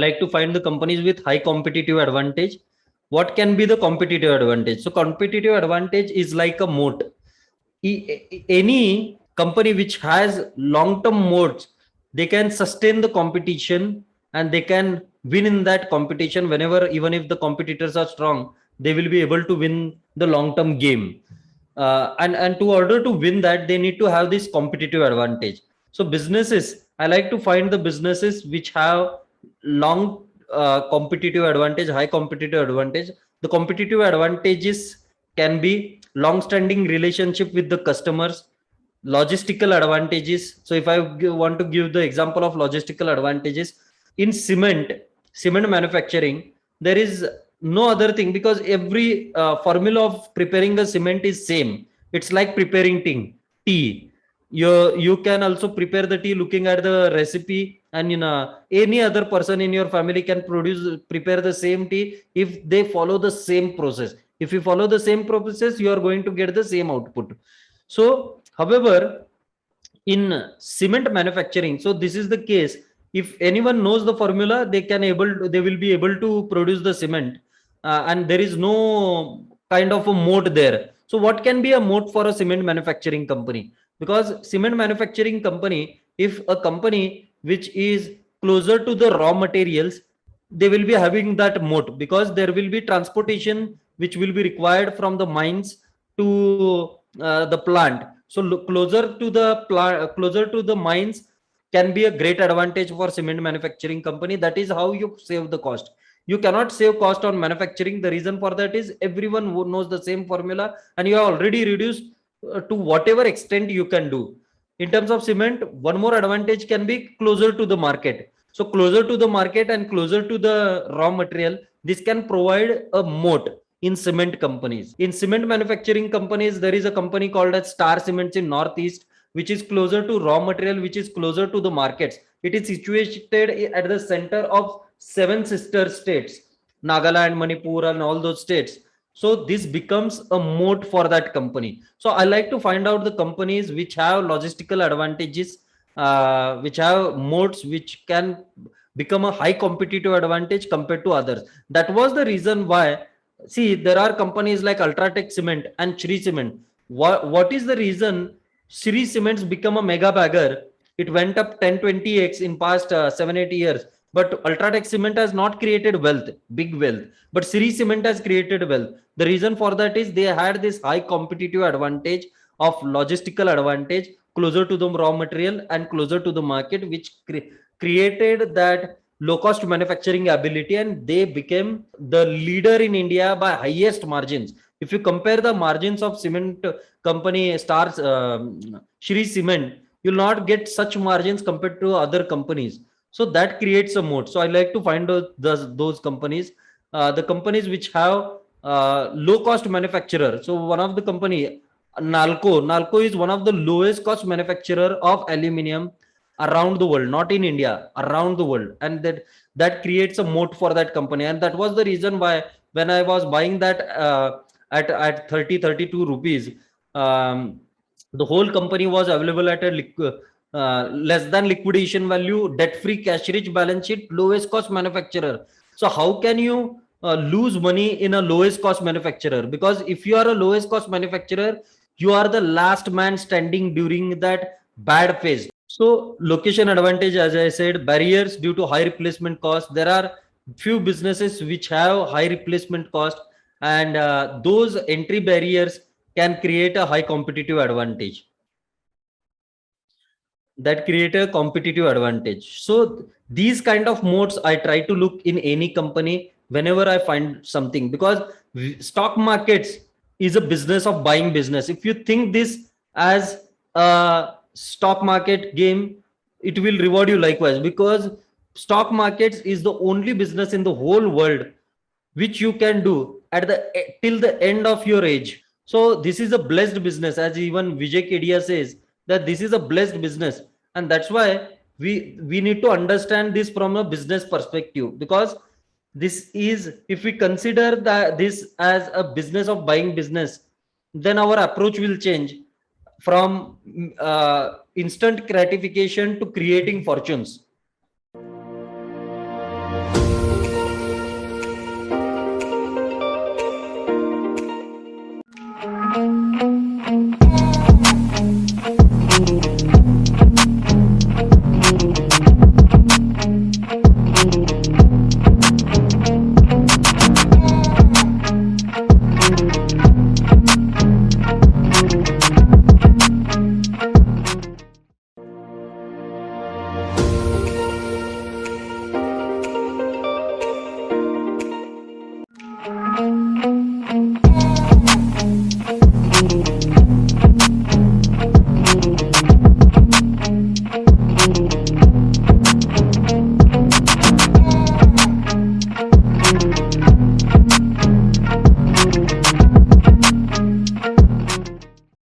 like to find the companies with high competitive advantage. What can be the competitive advantage? So competitive advantage is like a moat. Any company which has long-term moats, they can sustain the competition and they can win in that competition. Whenever, even if the competitors are strong, they will be able to win the long-term game. And to order to win that, they need to have this competitive advantage. So businesses, I like to find the businesses which have long competitive advantage, high competitive advantage. The competitive advantages can be long-standing relationship with the customers, logistical advantages. So if I want to give the example of logistical advantages in cement manufacturing, there is no other thing, because every formula of preparing a cement is same. It's like preparing tea. You can also prepare the tea looking at the recipe, and any other person in your family can prepare the same tea if they follow the same process. If you follow the same process, you are going to get the same output. So however, in cement manufacturing, so this is the case. If anyone knows the formula, they will be able to produce the cement, and there is no kind of a moat there. So what can be a moat for a cement manufacturing company? Because cement manufacturing company, if a company which is closer to the raw materials, they will be having that moat, because there will be transportation which will be required from the mines to the plant. So closer to the plant, closer to the mines can be a great advantage for cement manufacturing company. That is how you save the cost. You cannot save cost on manufacturing. The reason for that is everyone who knows the same formula, and you have already reduced to whatever extent you can do. In terms of cement, one more advantage can be closer to the market. So closer to the market and closer to the raw material, this can provide a moat in cement companies. In cement manufacturing companies, there is a company called as Star Cements in Northeast, which is closer to raw material, which is closer to the markets. It is situated at the center of 7 sister states, Nagaland, Manipur, and all those states. So this becomes a moat for that company. So I like to find out the companies which have logistical advantages, which have moats, which can become a high competitive advantage compared to others. That was the reason why, see, there are companies like Ultratech Cement and Shri Cement. What is the reason Shri Cements become a mega bagger? It went up 10-20x in past 7-8 years. But Ultratech Cement has not created wealth, big wealth. But Shri Cement has created wealth. The reason for that is they had this high competitive advantage of logistical advantage closer to the raw material and closer to the market, which created that low cost manufacturing ability, and they became the leader in India by highest margins. If you compare the margins of cement company Stars, Shri Cement, you'll not get such margins compared to other companies. So that creates a moat. So I like to find those companies, the companies which have low cost manufacturer. So one of the company, Nalco is one of the lowest cost manufacturer of aluminium around the world, not in India, around the world. And that creates a moat for that company. And that was the reason why when I was buying that at 30-32 rupees, the whole company was available at a less than liquidation value, debt-free, cash-rich balance sheet, lowest cost manufacturer. So how can you lose money in a lowest cost manufacturer? Because if you are a lowest cost manufacturer, you are the last man standing during that bad phase. So location advantage, as I said, barriers due to high replacement cost. There are few businesses which have high replacement cost, and those entry barriers can create a high competitive advantage. That create a competitive advantage. So these kind of modes I try to look in any company whenever I find something, because stock markets is a business of buying business. If you think this as a stock market game, it will reward you likewise, because stock markets is the only business in the whole world which you can do at the till the end of your age. So this is a blessed business, as even Vijay Kedia says that this is a blessed business, and that's why we need to understand this from a business perspective. Because this is, if we consider that this as a business of buying business, then our approach will change from instant gratification to creating fortunes.